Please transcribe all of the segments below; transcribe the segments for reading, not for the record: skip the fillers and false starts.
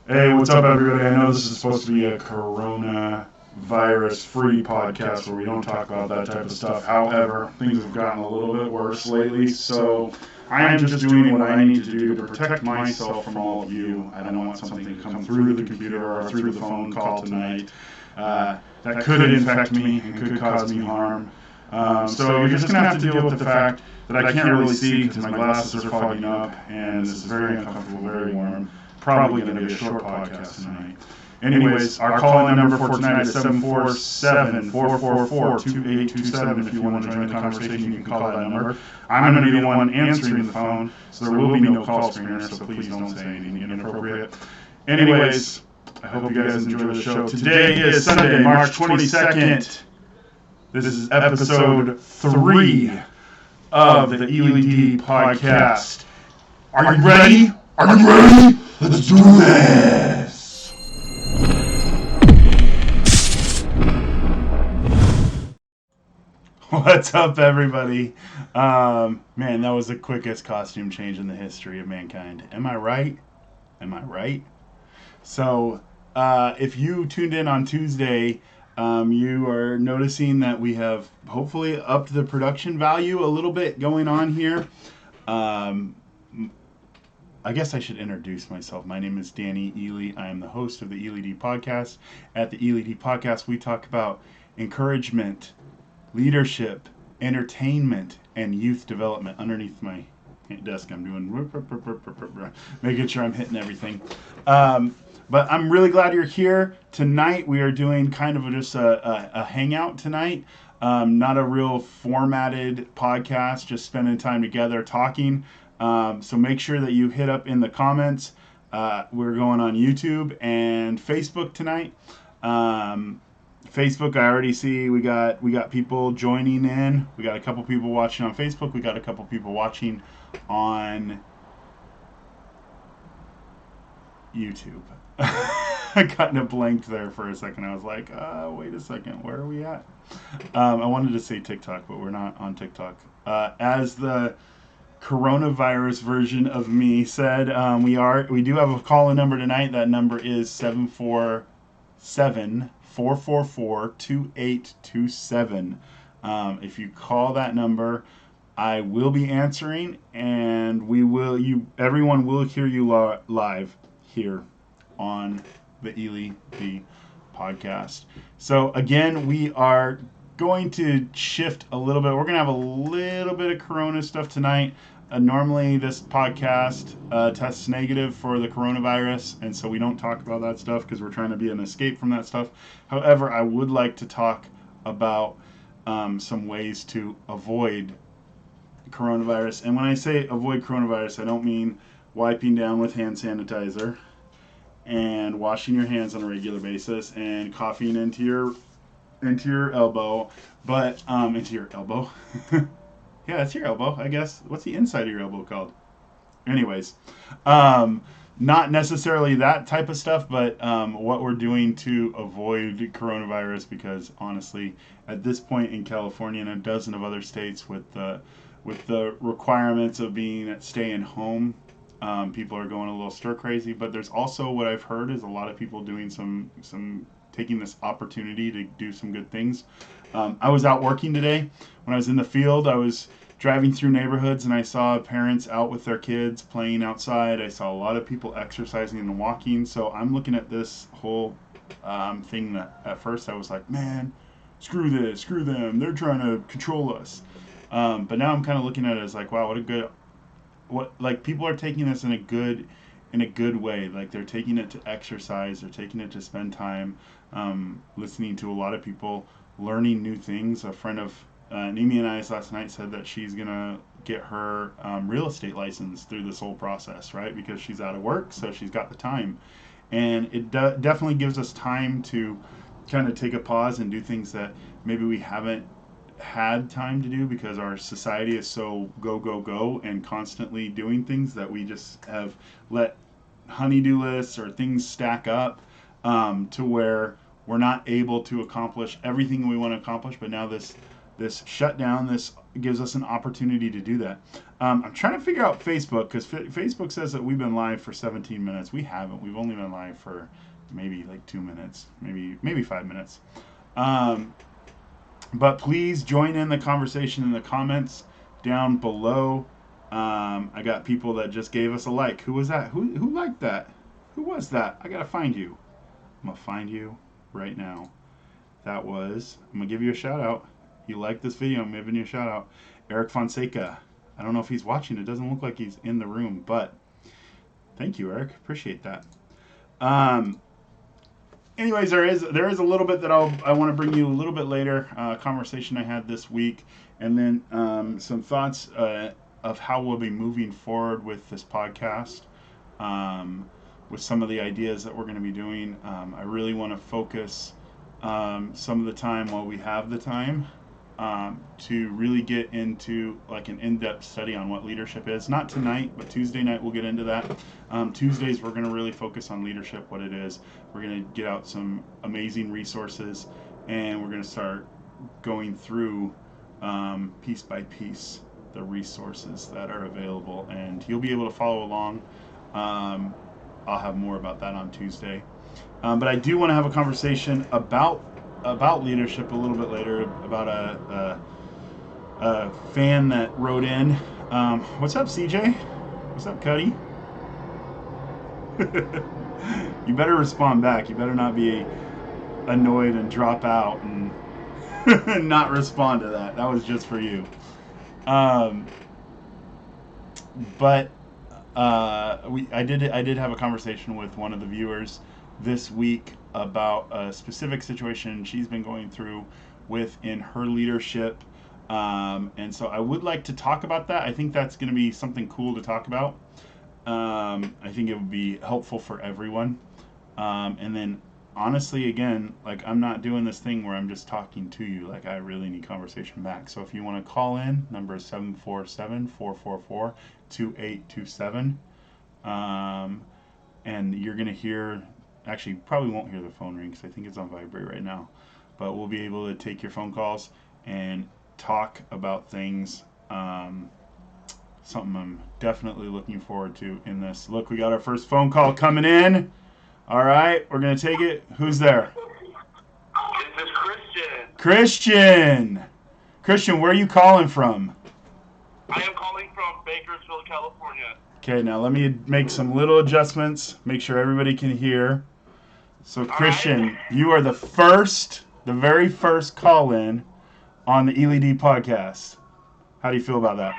Hey, what's up, everybody? I know this is supposed to be a coronavirus-free podcast where we don't talk about that type of stuff. However, things have gotten a little bit worse lately, so I am just doing what I need to do to protect myself from all of you. I don't want something to come through the computer or through the phone call tonight that could infect me and could cause me harm. So you're just going to have to deal with the fact that I can't really see because my glasses are fogging up and this is very uncomfortable, very warm. Probably going to be a short podcast tonight. Anyways, our call-in number for tonight is 747-444-2827. If you want to join the conversation, you can call that number. I'm going to be the one answering the phone, so there will be no call screener, so please don't say anything inappropriate. Anyways, I hope you guys enjoy the show. Today is Sunday, March 22nd. This is episode 3 of the ELEYD podcast. Are you ready? Are you ready? Let's do this! What's up, everybody? Man, that was the quickest costume change in the history of mankind. Am I right? Am I right? So, if you tuned in on Tuesday, you are noticing that we have hopefully upped the production value a little bit going on here. I guess I should introduce myself. My name is Danny Ely. I am the host of the ELEYD podcast. At the ELEYD podcast, we talk about encouragement, leadership, entertainment, and youth development. Underneath my desk, I'm doing making sure I'm hitting everything. But I'm really glad you're here. Tonight, we are doing kind of just a hangout tonight. Not a real formatted podcast, just spending time together talking. So make sure that you hit up in the comments. We're going on YouTube and Facebook tonight. Facebook, I already see we got people joining in. We got a couple people watching on Facebook. We got a couple people watching on YouTube. I got a blank there for a second. I was like, wait a second, where are we at? I wanted to say TikTok, but we're not on TikTok. As the coronavirus version of me said, we do have a call-in number tonight. That number is 747-444-2827. If you call that number, I will be answering, and everyone will hear you live here on the ELEYD podcast. So again, we are going to shift a little bit. We're going to have a little bit of corona stuff tonight. Normally this podcast tests negative for the coronavirus, and so we don't talk about that stuff because we're trying to be an escape from that stuff. However, I would like to talk about some ways to avoid coronavirus. And when I say avoid coronavirus, I don't mean wiping down with hand sanitizer and washing your hands on a regular basis and coughing into your elbow, but into your elbow. Yeah, it's your elbow, I guess. What's the inside of your elbow called? Anyways, not necessarily that type of stuff, but what we're doing to avoid coronavirus, because honestly, at this point in California and a dozen of other states with the requirements of staying home, people are going a little stir crazy. But there's also what I've heard is a lot of people doing some taking this opportunity to do some good things. I was out working today. When I was in the field, I was driving through neighborhoods and I saw parents out with their kids playing outside. I saw a lot of people exercising and walking. So I'm looking at this whole thing that at first I was like, man, screw this, screw them. They're trying to control us. But now I'm kind of looking at it as like, wow, people are taking this in a good way. Like they're taking it to exercise. They're taking it to spend time listening to a lot of people, learning new things. A friend of Nimi and I last night said that she's going to get her real estate license through this whole process, right? Because she's out of work, so she's got the time. And it definitely gives us time to kind of take a pause and do things that maybe we haven't had time to do because our society is so go and constantly doing things that we just have let honey-do lists or things stack up to where we're not able to accomplish everything we want to accomplish. But now this this shutdown. This gives us an opportunity to do that. I'm trying to figure out Facebook, because Facebook says that we've been live for 17 minutes. We haven't. We've only been live for maybe like 2 minutes, maybe 5 minutes. But please join in the conversation in the comments down below. I got people that just gave us a like. Who was that? Who liked that? Who was that? I gotta find you. I'm gonna find you right now. That was, I'm gonna give you a shout out. You liked this video, I'm giving you a shout out. Eric Fonseca. I don't know if he's watching. It doesn't look like he's in the room, but thank you, Eric. Appreciate that. Anyways, there is a little bit that I want to bring you a little bit later. Conversation I had this week, and then some thoughts of how we'll be moving forward with this podcast. With some of the ideas that we're going to be doing, I really want to focus some of the time while we have the time to really get into like an in-depth study on what leadership is. Not tonight, but Tuesday night we'll get into that. Tuesdays we're going to really focus on leadership, what it is. We're going to get out some amazing resources, and we're going to start going through piece by piece the resources that are available, and you'll be able to follow along. I'll have more about that on Tuesday. But I do want to have a conversation about leadership a little bit later, about a fan that wrote in. What's up, CJ? What's up, Cuddy? You better respond back. You better not be annoyed and drop out and not respond to that. That was just for you. But I did have a conversation with one of the viewers this week about a specific situation she's been going through within her leadership, and so I would like to talk about that. I think that's going to be something cool to talk about. I think it would be helpful for everyone, and then honestly, again, like, I'm not doing this thing where I'm just talking to you. Like, I really need conversation back. So if you want to call in, number is 747-444-2827. And you're going to hear, actually, probably won't hear the phone ring because I think it's on vibrate right now. But we'll be able to take your phone calls and talk about things. Something I'm definitely looking forward to in this. Look, we got our first phone call coming in. All right, we're going to take it. Who's there? This is Christian. Christian, where are you calling from? I am calling from Bakersfield, California. Okay, now let me make some little adjustments, make sure everybody can hear. So, Christian, you are the very first call-in on the ELEYD podcast. How do you feel about that?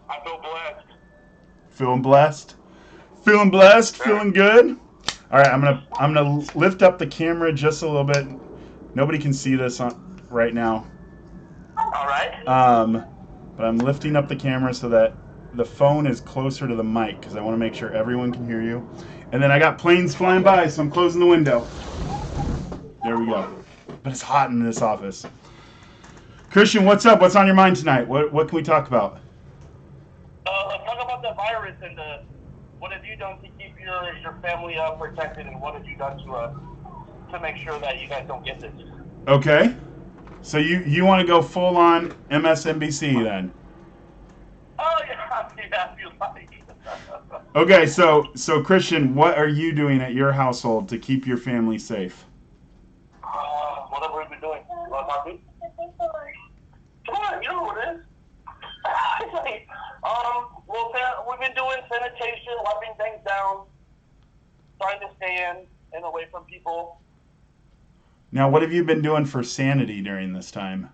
I feel blessed. Feeling blessed? Feeling blessed? Feeling good? All right, I'm gonna lift up the camera just a little bit. Nobody can see this right now. All right. But I'm lifting up the camera so that the phone is closer to the mic because I want to make sure everyone can hear you. And then I got planes flying by, so I'm closing the window. There we go. But it's hot in this office. Christian, what's up? What's on your mind tonight? What can we talk about? Let's talk about the virus and what have you done to keep your family protected, and what have you done to make sure that you guys don't get this? Okay. So you want to go full on MSNBC then? Oh yeah, if you like. Okay, so Christian, what are you doing at your household to keep your family safe? Whatever we've been doing. You want to talk to me? Come on, you know what it is. Well, we've been doing sanitation, wiping things down, trying to stay in and away from people. Now, what have you been doing for sanity during this time?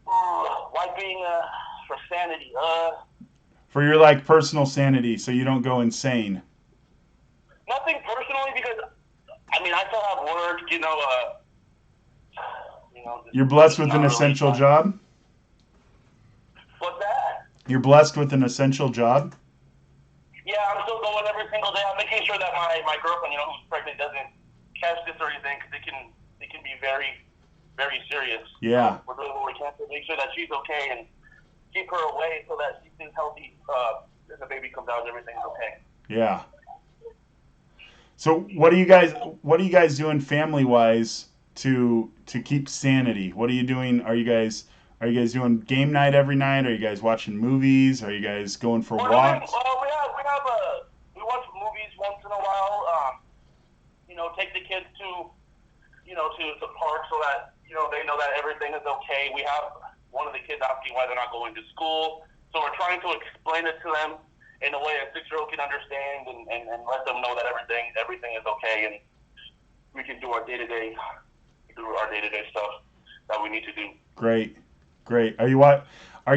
Wiping for sanity. For your, like, personal sanity, so you don't go insane. Nothing personally, because I mean, I still have work. You're blessed with an essential job? What's that? You're blessed with an essential job? Yeah, I'm still going every single day. I'm making sure that my girlfriend, who's pregnant, doesn't catch this or anything, because it can be very, very serious. Yeah. We're doing what we can to make sure that she's okay and keep her away so that she stays healthy. If the baby comes out, everything's okay. Yeah. So what are you guys doing family-wise to keep sanity? What are you doing? Are you guys doing game night every night? Are you guys watching movies? Are you guys going for We're doing. walks? We watch movies once in a while. Take the kids to the park so that they know that everything is okay. We have one of the kids asking why they're not going to school, so we're trying to explain it to them in a way a 6-year-old can understand and let them know that everything is okay and we can do our day to day stuff that we need to do. Great, great. Are you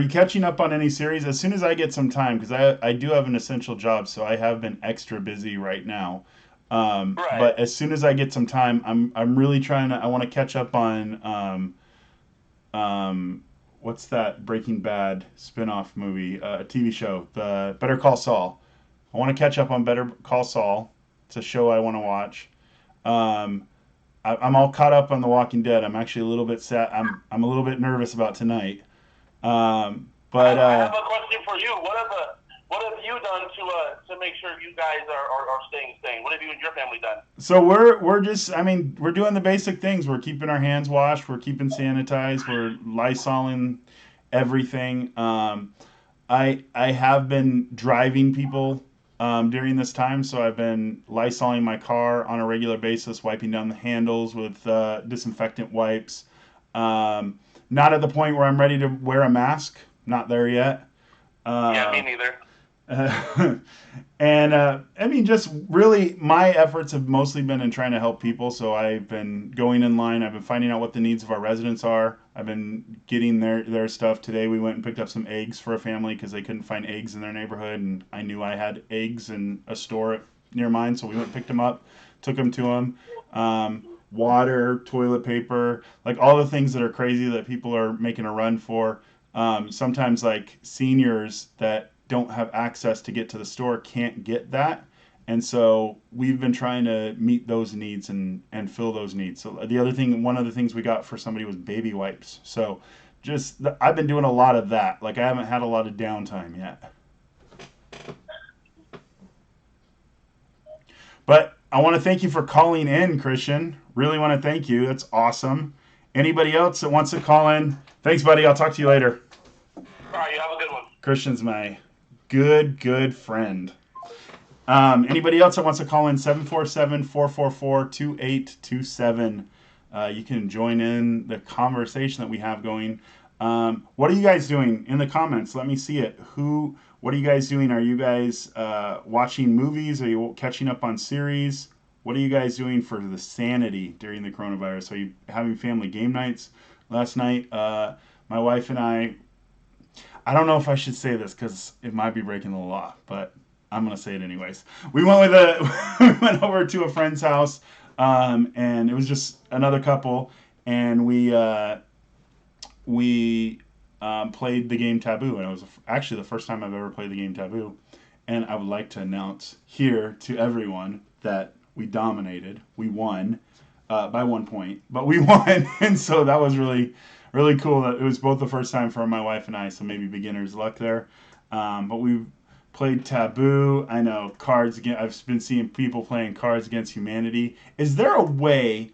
catching up on any series? As soon as I get some time, because I do have an essential job, so I have been extra busy right now. Right. But as soon as I get some time, I'm really trying to. I want to catch up on what's that Breaking Bad spin-off movie, TV show, the Better Call Saul. I want to catch up on Better Call Saul. It's a show I want to watch. Um, I'm all caught up on The Walking Dead. I'm actually a little bit sad. I'm a little bit nervous about tonight. But I have a question for you. What have you done to make sure you guys are staying sane? What have you and your family done? So we're just, I mean, we're doing the basic things. We're keeping our hands washed. We're keeping sanitized. We're Lysoling everything. I have been driving people during this time, so I've been Lysoling my car on a regular basis, wiping down the handles with disinfectant wipes. Not at the point where I'm ready to wear a mask. Not there yet. Yeah, me Uh, neither. and I mean, just really, my efforts have mostly been in trying to help people. So I've been going in line. I've been finding out what the needs of our residents are. I've been getting their stuff. Today we went and picked up some eggs for a family because they couldn't find eggs in their neighborhood, and I knew I had eggs in a store near mine, so we went and picked them up, took them to them. Water, toilet paper, like all the things that are crazy that people are making a run for. Sometimes like seniors that don't have access to get to the store can't get that. And so we've been trying to meet those needs and fill those needs. So one of the things we got for somebody was baby wipes. So I've been doing a lot of that. Like I haven't had a lot of downtime yet. But I want to thank you for calling in, Christian. Really want to thank you. That's awesome. Anybody else that wants to call in? Thanks, buddy. I'll talk to you later. All right, you have a good one. Christian's my good friend. Anybody else that wants to call in 747-444-2827. You can join in the conversation that we have going. What are you guys doing in the comments? Let me see it. What are you guys doing? Are you guys watching movies? Are you catching up on series? What are you guys doing for the sanity during the coronavirus? Are you having family game nights? Last night, my wife and I don't know if I should say this because it might be breaking the law, but I'm gonna say it anyways. We went we went over to a friend's house, and it was just another couple, and we played the game Taboo, and it was actually the first time I've ever played the game Taboo. And I would like to announce here to everyone that we dominated. We won by 1 point, but we won, and so that was really cool. That it was both the first time for my wife and I, so maybe beginner's luck there. But we played Taboo. I know Cards Against. I've been seeing people playing Cards Against Humanity. Is there a way?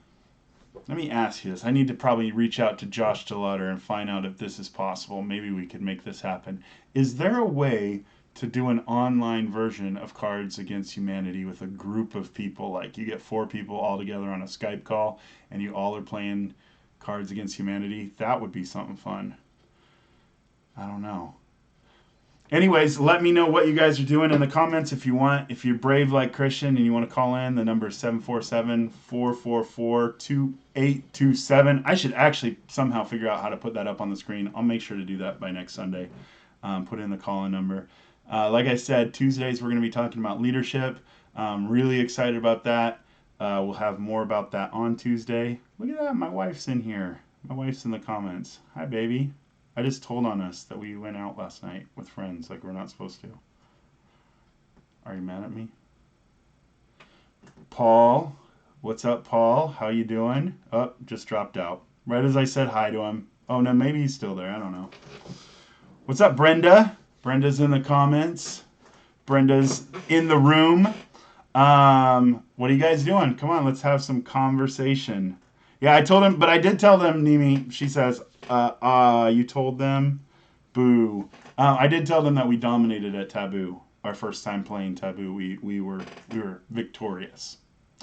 Let me ask you this. I need to probably reach out to Josh DeLutter and find out if this is possible. Maybe we could make this happen. Is there a way to do an online version of Cards Against Humanity with a group of people? Like you get 4 people all together on a Skype call and you all are playing Cards Against Humanity. That would be something fun. I don't know. Anyways, let me know what you guys are doing in the comments if you want. If you're brave like Christian and you want to call in, the number is 747-444-2827. I should actually somehow figure out how to put that up on the screen. I'll make sure to do that by next Sunday. Put in the call-in number. Like I said, Tuesdays we're going to be talking about leadership. Really excited about that. We'll have more about that on Tuesday. Look at that. My wife's in here. My wife's in the comments. Hi, baby. I just told on us that we went out last night with friends like we're not supposed to. Are you mad at me? Paul. What's up, Paul? How you doing? Oh, just dropped out. Right as I said hi to him. Oh, no, maybe he's still there. I don't know. What's up, Brenda? Brenda's in the comments. Brenda's in the room. What are you guys doing? Come on, let's have some conversation. Yeah, I told him, but I did tell them, Nimi. She says, you told them, boo. I did tell them that we dominated at Taboo. Our first time playing Taboo, we were victorious,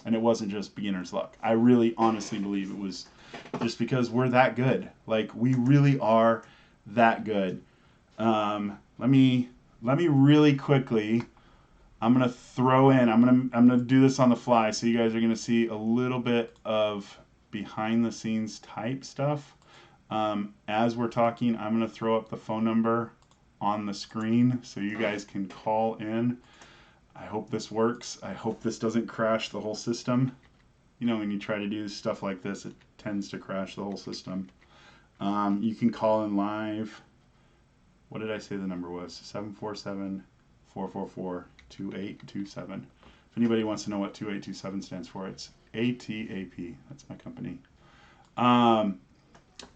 and it wasn't just beginner's luck. I really honestly believe it was just because we're that good. Like we really are that good. Let me really quickly. I'm gonna throw in. I'm gonna do this on the fly, so you guys are gonna see a little bit of behind the scenes type stuff. As we're talking, I'm gonna throw up the phone number on the screen so you guys can call in. I hope this works. I hope this doesn't crash the whole system. You know, when you try to do stuff like this, it tends to crash the whole system. You can call in live. What did I say the number was? 747-444-2827. If anybody wants to know what 2827 stands for, it's ATAP. That's my company.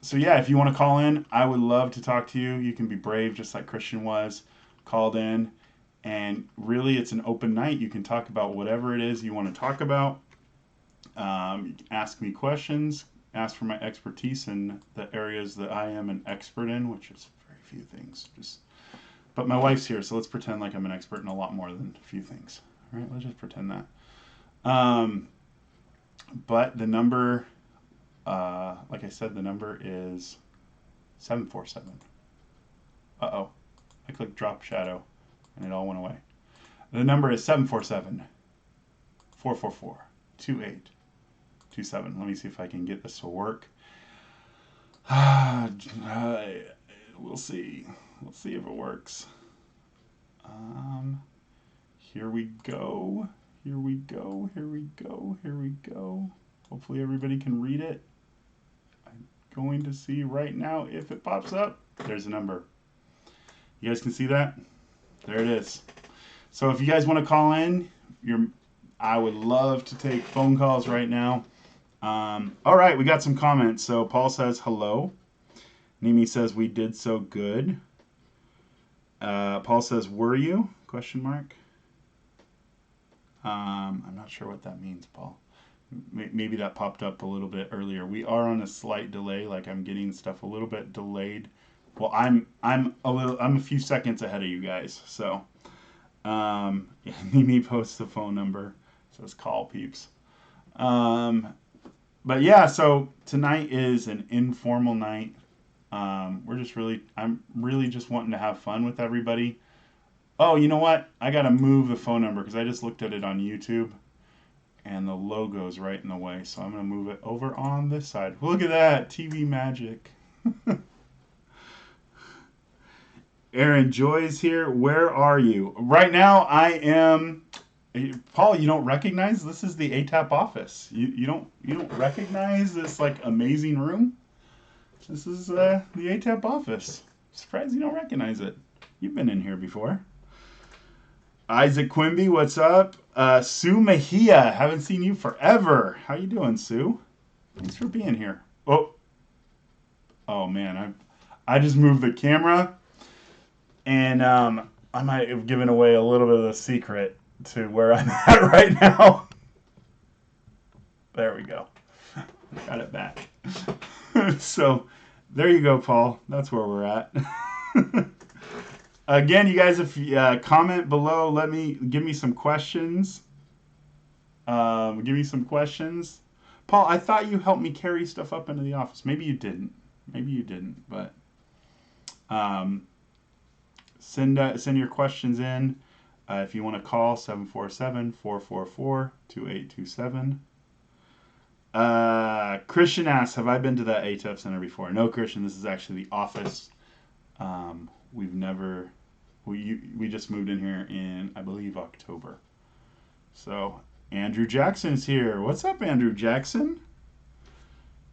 So yeah, if you want to call in, I would love to talk to you. You can be brave just like Christian was, called in. And really, it's an open night. You can talk about whatever it is you want to talk about. Ask me questions. Ask for my expertise in the areas that I am an expert in, which is very few things. But my wife's here, so let's pretend like I'm an expert in a lot more than a few things. All right, let's just pretend that. But the number, like I said, the number is 747. Uh-oh. I clicked drop shadow, and it all went away. The number is 747-444-2827. Let me see if I can get this to work. We'll see. Let's see if it works. Here we go. Here we go. Here we go. Here we go. Hopefully everybody can read it. I'm going to see right now if it pops up. There's a number. You guys can see that? There it is. So if you guys want to call in, I would love to take phone calls right now. All right, we got some comments. So Paul says hello. Nimi says we did so good. Paul says, were you? Question mark. I'm not sure what that means, Paul. Maybe that popped up a little bit earlier. We are on a slight delay, like I'm getting stuff a little bit delayed. Well, I'm a few seconds ahead of you guys. So, yeah, Nimi posts the phone number. Says call peeps. But yeah, so tonight is an informal night. I'm really just wanting to have fun with everybody. Oh, you know what? I gotta move the phone number because I just looked at it on YouTube and the logo's right in the way. So I'm gonna move it over on this side. Look at that, TV magic. Aaron Joy's here. Where are you? Right now I am. Paul, you don't recognize this is the ATAP office. You don't recognize this like amazing room? This is the ATAP office. Surprised you don't recognize it. You've been in here before. Isaac Quimby, what's up? Sue Mejia, haven't seen you forever. How you doing, Sue? Thanks for being here. Oh man, I just moved the camera, and I might have given away a little bit of the secret to where I'm at right now. There we go. Got it back. So there you go, Paul. That's where we're at. Again, you guys, if you comment below, give me some questions. Give me some questions. Paul, I thought you helped me carry stuff up into the office. Maybe you didn't. But send your questions in. If you want to call, 747-444-2827. Christian asks, have I been to that ATEP Center before? No, Christian, this is actually the office. We just moved in here in, I believe, October. So, Andrew Jackson's here. What's up, Andrew Jackson?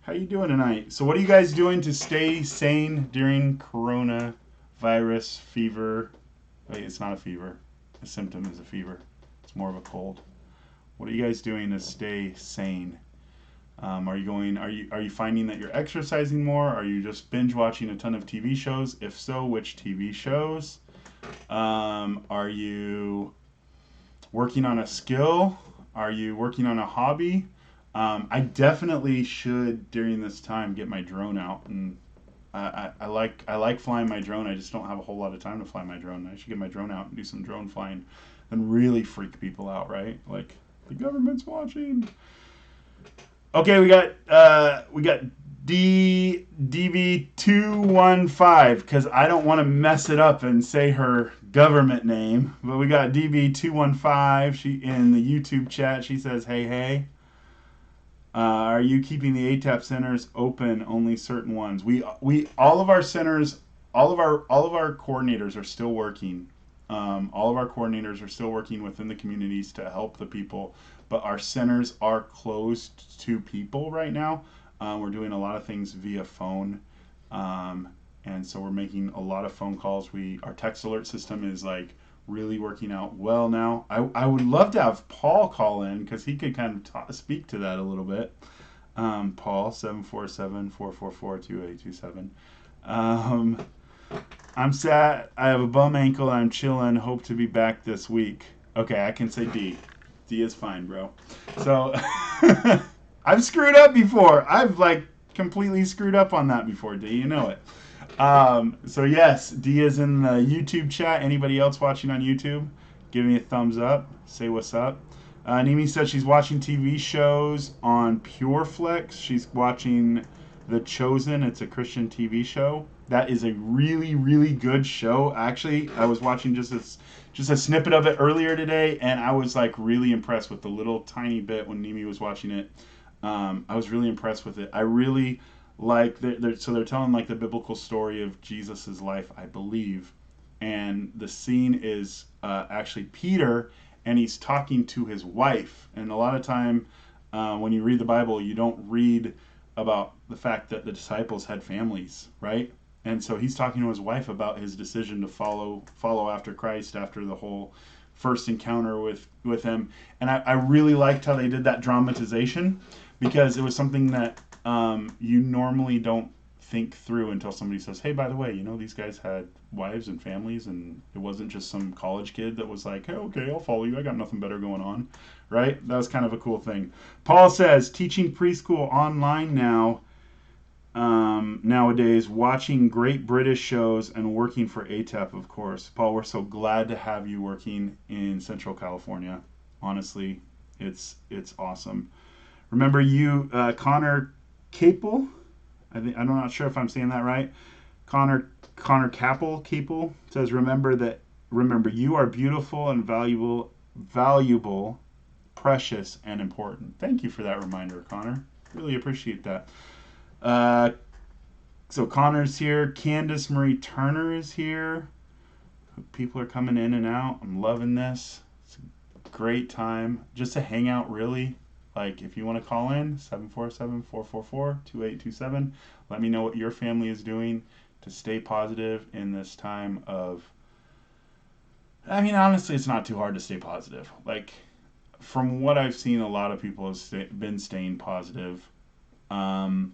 How you doing tonight? So what are you guys doing to stay sane during coronavirus fever? Wait, it's not a fever. The symptom is a fever. It's more of a cold. What are you guys doing to stay sane? Are you finding that you're exercising more? Are you just binge watching a ton of TV shows? If so, which TV shows? Are you working on a skill? Are you working on a hobby? I definitely should during this time get my drone out, and I like flying my drone. I just don't have a whole lot of time to fly my drone. I should get my drone out and do some drone flying, and really freak people out, right? Like the government's watching. Okay, we got DB215 because I don't want to mess it up and say her government name, but we got DB215. She in the YouTube chat. She says, "Hey, hey, are you keeping the ATAP centers open? Only certain ones. We all of our centers, all of our coordinators are still working. All of our coordinators are still working within the communities to help the people, but our centers are closed to people right now. We're doing a lot of things via phone, um, and so we're making a lot of phone calls. Our text alert system is like really working out well now. I would love to have Paul call in because he could kind of speak to that a little bit. Paul 747-444-2827. Um, I'm sad. I have a bum ankle. I'm chilling. Hope to be back this week. Okay, I can say D. D is fine, bro. So I've screwed up before. I've like completely screwed up on that before, D. You know it. So yes, D is in the YouTube chat. Anybody else watching on YouTube, give me a thumbs up. Say what's up. Nimi said she's watching TV shows on PureFlix. She's watching The Chosen. It's a Christian TV show. That is a really, really good show. Actually, I was watching just a snippet of it earlier today, and I was like really impressed with the little tiny bit when Nimi was watching it. I was really impressed with it. I really like so they're telling like the biblical story of Jesus's life, I believe, and the scene is actually Peter, and he's talking to his wife. And a lot of time when you read the Bible, you don't read about the fact that the disciples had families, right? And so he's talking to his wife about his decision to follow after Christ after the whole first encounter with him. And I really liked how they did that dramatization because it was something that you normally don't think through until somebody says, hey, by the way, these guys had wives and families, and it wasn't just some college kid that was like, hey, okay, I'll follow you. I got nothing better going on, right? That was kind of a cool thing. Paul says, teaching preschool online now, nowadays, watching great British shows and working for ATAP, of course. Paul, we're so glad to have you working in Central California. Honestly, it's awesome. Remember you, Connor Capel? I'm not sure if I'm saying that right. Connor Capel says, remember you are beautiful and valuable, precious and important. Thank you for that reminder, Connor. Really appreciate that. So Connor's here. Candace Marie Turner is here. People are coming in and out. I'm loving this. It's a great time just to hang out, really. Like, if you want to call in, 747-444-2827. Let me know what your family is doing to stay positive in this time of... I mean, honestly, it's not too hard to stay positive. Like, from what I've seen, a lot of people have been staying positive. Brian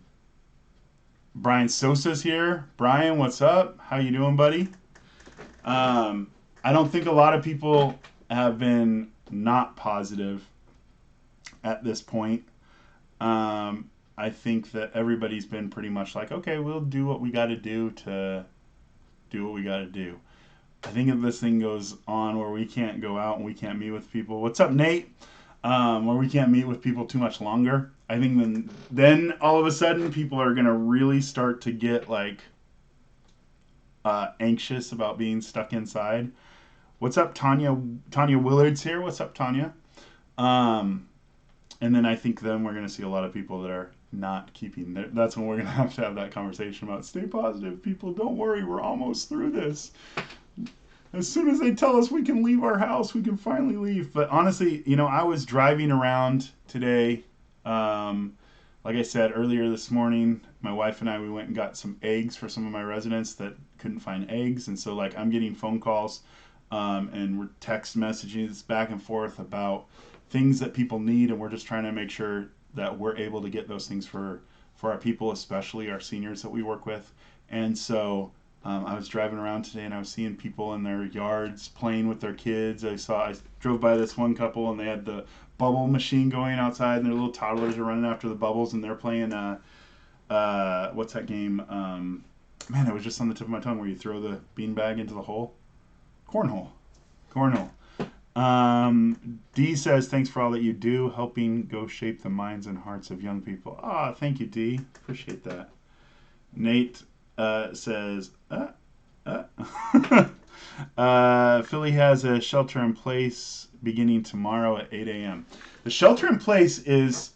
Sosa's here. Brian, what's up? How you doing, buddy? I don't think a lot of people have been not positive at this point. I think that everybody's been pretty much like, okay, we'll do what we got to do to do what we got to do. I think if this thing goes on where we can't go out and we can't meet with people, what's up, Nate? Where we can't meet with people too much longer, I think then all of a sudden people are gonna really start to get like anxious about being stuck inside. What's up, Tanya? Tanya Willard's here. What's up, Tanya? And then I think then we're going to see a lot of people that are not keeping. That's when we're going to have that conversation about stay positive, people. Don't worry, we're almost through this. As soon as they tell us we can leave our house, we can finally leave. But honestly, I was driving around today. Like I said earlier this morning, my wife and I, we went and got some eggs for some of my residents that couldn't find eggs. And so like I'm getting phone calls and we're text messages back and forth about things that people need, and we're just trying to make sure that we're able to get those things for our people, especially our seniors that we work with. And so I was driving around today and I was seeing people in their yards playing with their kids. I drove by this one couple and they had the bubble machine going outside and their little toddlers are running after the bubbles and they're playing what's that game? Man, it was just on the tip of my tongue where you throw the beanbag into the hole. Cornhole. Cornhole. D says, thanks for all that you do, helping go shape the minds and hearts of young people. Ah, thank you, D. Appreciate that. Nate says, Philly has a shelter in place beginning tomorrow at 8 a.m. The shelter in place is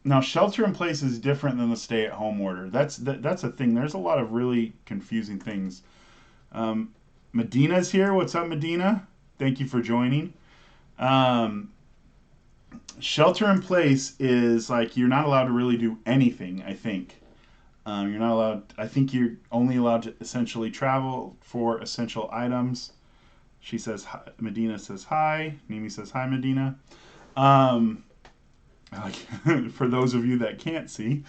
different than the stay-at-home order. That's a thing. There's a lot of really confusing things. Medina's here. What's up, Medina? Thank you for joining. Shelter in place is like you're not allowed to really do anything, I think. You're not allowed, I think you're only allowed to essentially travel for essential items. She says, hi, Medina says hi. Nimi says hi, Medina. For those of you that can't see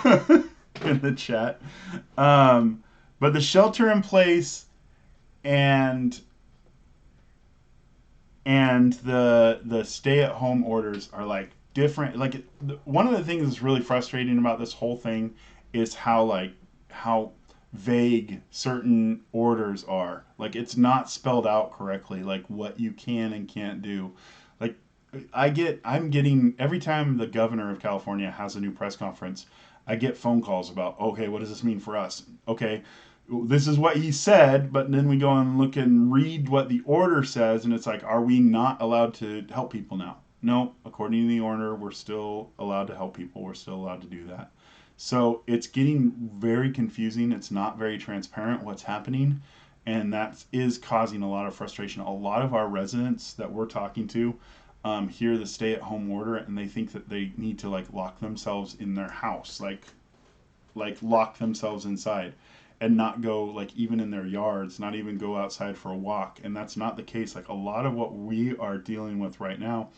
in the chat. But the shelter in place and the stay at home orders are like different. Like one of the things that's really frustrating about this whole thing is how vague certain orders are. Like it's not spelled out correctly, like what you can and can't do. Like I'm getting every time the governor of California has a new press conference, I get phone calls about, okay, what does this mean for us? Okay, this is what he said, but then we go and look and read what the order says, and it's like, are we not allowed to help people now? No, according to the order, we're still allowed to help people. We're still allowed to do that. So it's getting very confusing. It's not very transparent what's happening, and that is causing a lot of frustration. A lot of our residents that we're talking to hear the stay-at-home order, and they think that they need to like lock themselves in their house, like lock themselves inside and not go like even in their yards, not even go outside for a walk. And that's not the case. Like a lot of what we are dealing with right now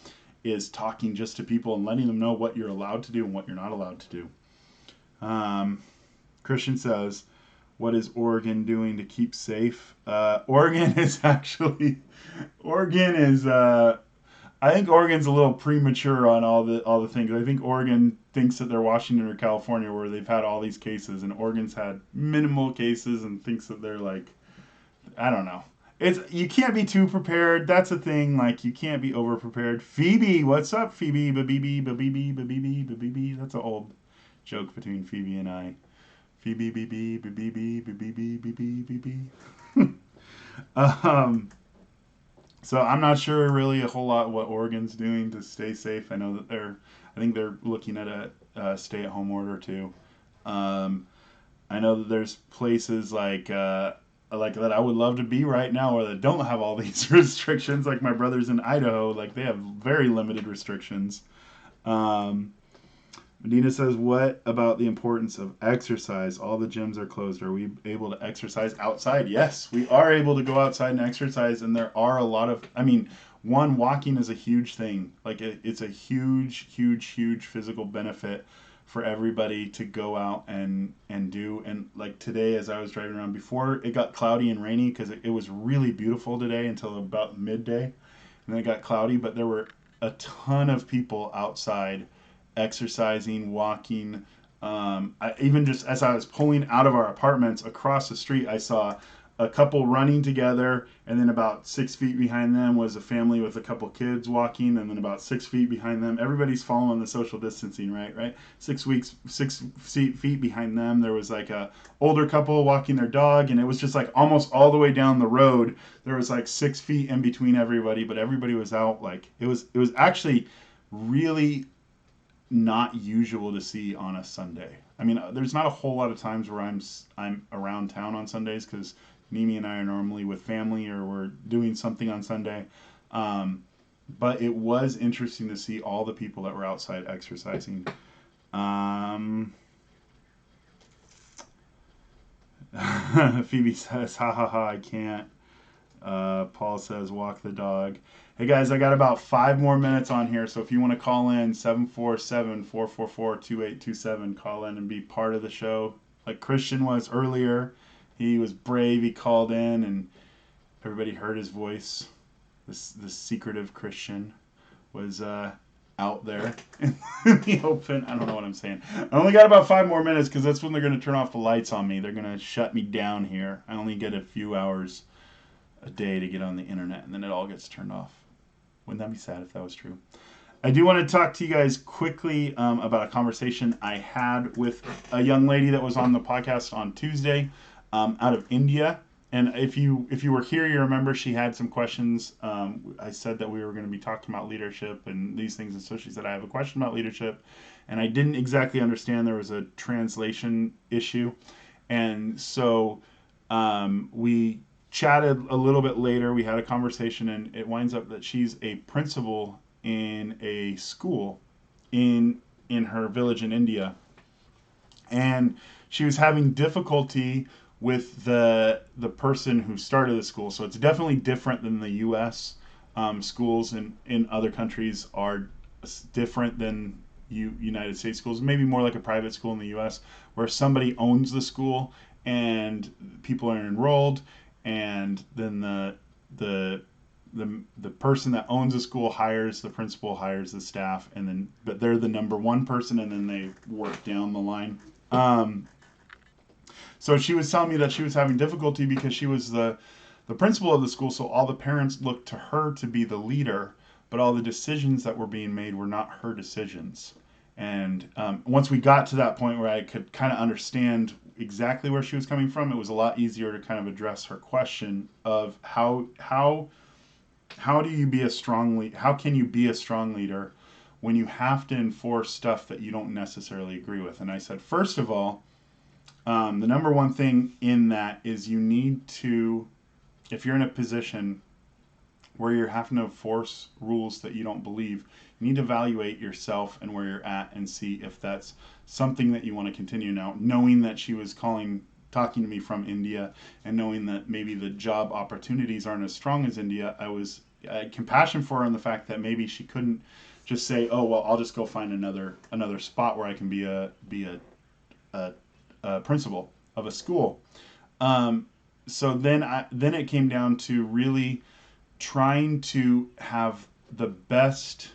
is talking just to people and letting them know what you're allowed to do and what you're not allowed to do. Christian says, what is Oregon doing to keep safe? Oregon is I think Oregon's a little premature on all the things. I think Oregon thinks that they're Washington or California where they've had all these cases, and Oregon's had minimal cases and thinks that they're like, I don't know. You can't be too prepared. That's a thing. Like you can't be over prepared. Phoebe, what's up, Phoebe? That's an old joke between Phoebe and I. Phoebe, So I'm not sure really a whole lot what Oregon's doing to stay safe. I know that I think they're looking at a stay-at-home order too. I know that there's places like that I would love to be right now, or that don't have all these restrictions. Like my brothers in Idaho, like they have very limited restrictions. Medina says, what about the importance of exercise? All the gyms are closed. Are we able to exercise outside? Yes, we are able to go outside and exercise. And there are a lot of, walking is a huge thing. Like it's a huge, huge, huge physical benefit for everybody to go out and do. And like today, as I was driving around before it got cloudy and rainy, because it was really beautiful today until about midday. And then it got cloudy, but there were a ton of people outside exercising, walking. Even just as I was pulling out of our apartments across the street, I saw a couple running together, and then about 6 feet behind them was a family with a couple kids walking, and then about 6 feet behind them, everybody's following the social distancing, right? 6 feet behind them, there was like a older couple walking their dog, and it was just like almost all the way down the road. There was like 6 feet in between everybody, but everybody was out. Like it was actually really not usual to see on a Sunday. There's not a whole lot of times where I'm around town on Sundays because Nimi and I are normally with family or we're doing something on Sunday. But it was interesting to see all the people that were outside exercising. Phoebe says, ha ha ha, I can't. Paul says, walk the dog. Hey guys, I got about 5 more minutes on here, so if you want to call in, 747-444-2827, call in and be part of the show, like Christian was earlier, He was brave. He called in, and everybody heard his voice. This secretive Christian was out there in the open. I don't know what I'm saying. I only got about 5 more minutes because that's when they're going to turn off the lights on me. They're going to shut me down here. I only get a few hours a day to get on the internet, and then it all gets turned off. Wouldn't that be sad if that was true? I do want to talk to you guys quickly about a conversation I had with a young lady that was on the podcast on Tuesday out of India. And if you were here, you remember she had some questions. I said that we were going to be talking about leadership and these things, and so she said, I have a question about leadership. And I didn't exactly understand. There was a translation issue. And so we chatted a little bit later. We had a conversation, and it winds up that she's a principal in a school in her village in India. And she was having difficulty with the person who started the school. So it's definitely different than the U.S. Schools in other countries are different than United States schools. Maybe more like a private school in the U.S. where somebody owns the school and people are enrolled, and then the person that owns the school hires the principal, hires the staff, and then but they're the number one person, and then they work down the line. So she was telling me that she was having difficulty because she was the principal of the school, so all the parents looked to her to be the leader, but all the decisions that were being made were not her decisions. And once we got to that point where I could kind of understand exactly where she was coming from, it was a lot easier to kind of address her question of how do you be a strong how can you be a strong leader when you have to enforce stuff that you don't necessarily agree with? And I said, first of all, the number one thing in that is you need to, if you're in a position where you're having to enforce rules that you don't believe, you need to evaluate yourself and where you're at and see if that's something that you want to continue. Now, knowing that she was talking to me from India, and knowing that maybe the job opportunities aren't as strong as India, I had compassion for her in the fact that maybe she couldn't just say, oh, well, I'll just go find another spot where I can be a principal of a school. So then it came down to really trying to have the best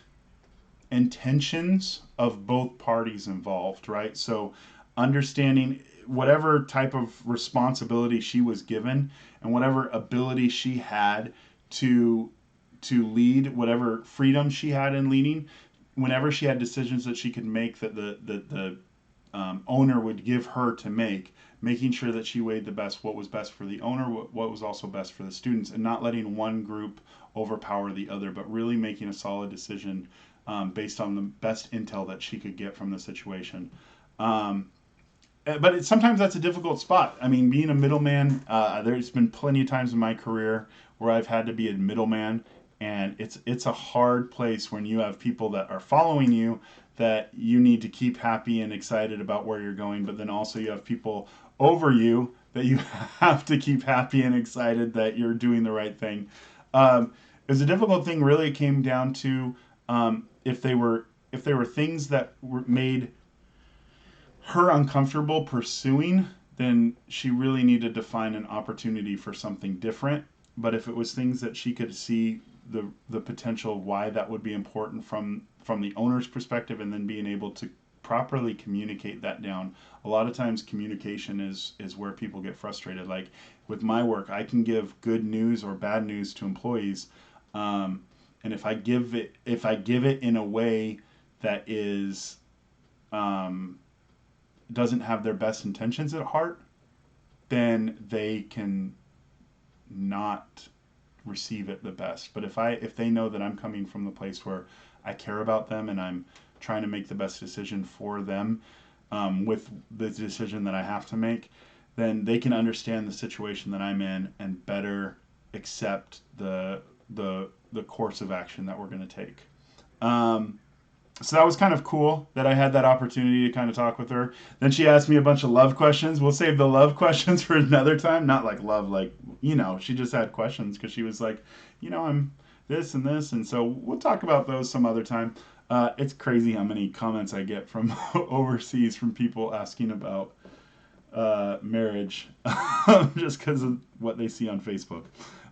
intentions of both parties involved, right? So understanding whatever type of responsibility she was given and whatever ability she had to lead, whatever freedom she had in leading, whenever she had decisions that she could make that the owner would give her to make, making sure that she weighed what was best for the owner, what was also best for the students, and not letting one group overpower the other, but really making a solid decision based on the best intel that she could get from the situation. But sometimes that's a difficult spot. I mean, being a middleman, there's been plenty of times in my career where I've had to be a middleman, and it's a hard place when you have people that are following you that you need to keep happy and excited about where you're going, but then also you have people over you that you have to keep happy and excited that you're doing the right thing. It was a difficult thing. Really, it came down to if they were things that were made her uncomfortable pursuing, then she really needed to find an opportunity for something different. But if it was things that she could see the potential why that would be important from the owner's perspective, and then being able to properly communicate that down. A lot of times communication is where people get frustrated. Like with my work, I can give good news or bad news to employees, and if I give it in a way that is doesn't have their best intentions at heart, then they can not receive it the best. But if they know that I'm coming from the place where I care about them and I'm trying to make the best decision for them with the decision that I have to make, then they can understand the situation that I'm in and better accept the course of action that we're going to take. So that was kind of cool that I had that opportunity to kind of talk with her. Then she asked me a bunch of love questions. We'll save the love questions for another time. Not like love, like, she just had questions because she was like, I'm this and this. And so we'll talk about those some other time. It's crazy how many comments I get from overseas from people asking about marriage just because of what they see on Facebook.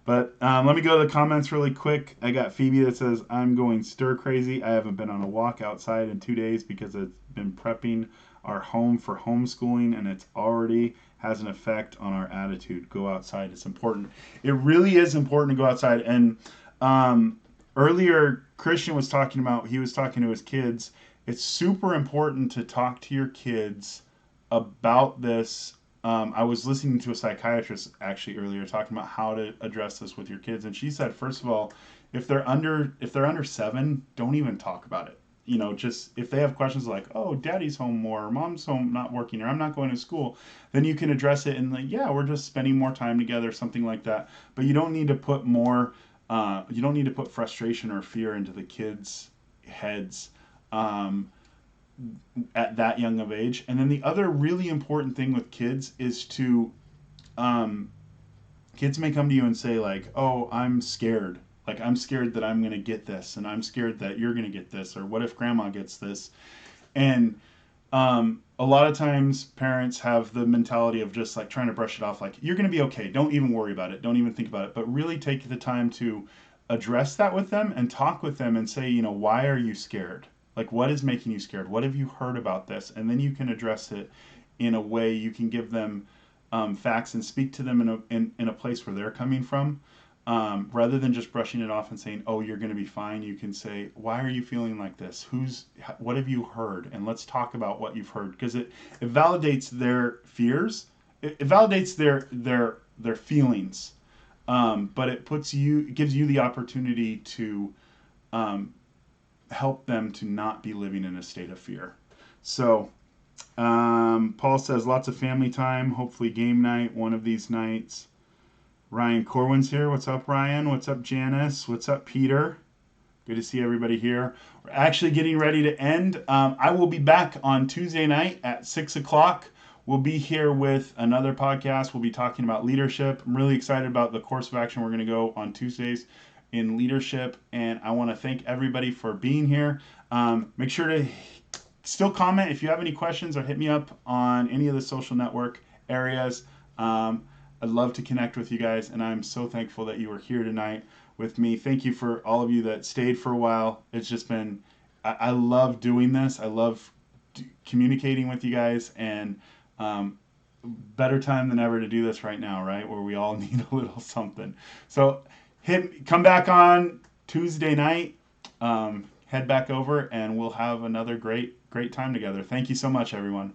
But let me go to the comments really quick. I got Phoebe that says, I'm going stir crazy. I haven't been on a walk outside in 2 days because I've been prepping our home for homeschooling and it's already has an effect on our attitude. Go outside. It's important. It really is important to go outside. And earlier, Christian was talking about, he was talking to his kids. It's super important to talk to your kids about this. I was listening to a psychiatrist actually earlier talking about how to address this with your kids, and she said, first of all, if they're under 7, don't even talk about it. You know, just if they have questions like, oh, daddy's home more, or mom's home not working, or I'm not going to school, then you can address it and like, yeah, we're just spending more time together, something like that. But you don't need to put more, you don't need to put frustration or fear into the kids' heads. At that young of age. And then the other really important thing with kids is to, kids may come to you and say like, oh, I'm scared. Like, I'm scared that I'm going to get this, and I'm scared that you're going to get this, or what if grandma gets this? And a lot of times parents have the mentality of just like trying to brush it off, like, you're going to be okay. Don't even worry about it. Don't even think about it. But really take the time to address that with them and talk with them and say, you know, why are you scared? Like, what is making you scared? What have you heard about this? And then you can address it in a way you can give them facts and speak to them in a place where they're coming from. Rather than just brushing it off and saying, oh, you're going to be fine, you can say, why are you feeling like this? What have you heard? And let's talk about what you've heard, because it validates their fears. It validates their feelings. But it gives you the opportunity to help them to not be living in a state of fear. So, Paul says lots of family time, hopefully game night one of these nights. Ryan Corwin's here. What's up, Ryan? What's up, Janice? What's up, Peter? Good to see everybody here. We're actually getting ready to end. I will be back on Tuesday night at 6 o'clock. We'll be here with another podcast. We'll be talking about leadership. I'm really excited about the course of action we're going to go on Tuesdays in leadership, and I want to thank everybody for being here. Make sure to still comment if you have any questions, or hit me up on any of the social network areas. I'd love to connect with you guys, and I'm so thankful that you are here tonight with me. Thank you for all of you that stayed for a while. It's just been, I love doing this. I love communicating with you guys, and better time than ever to do this right now, right? Where we all need a little something. So come back on Tuesday night, head back over, and we'll have another great time together. Thank you so much, everyone.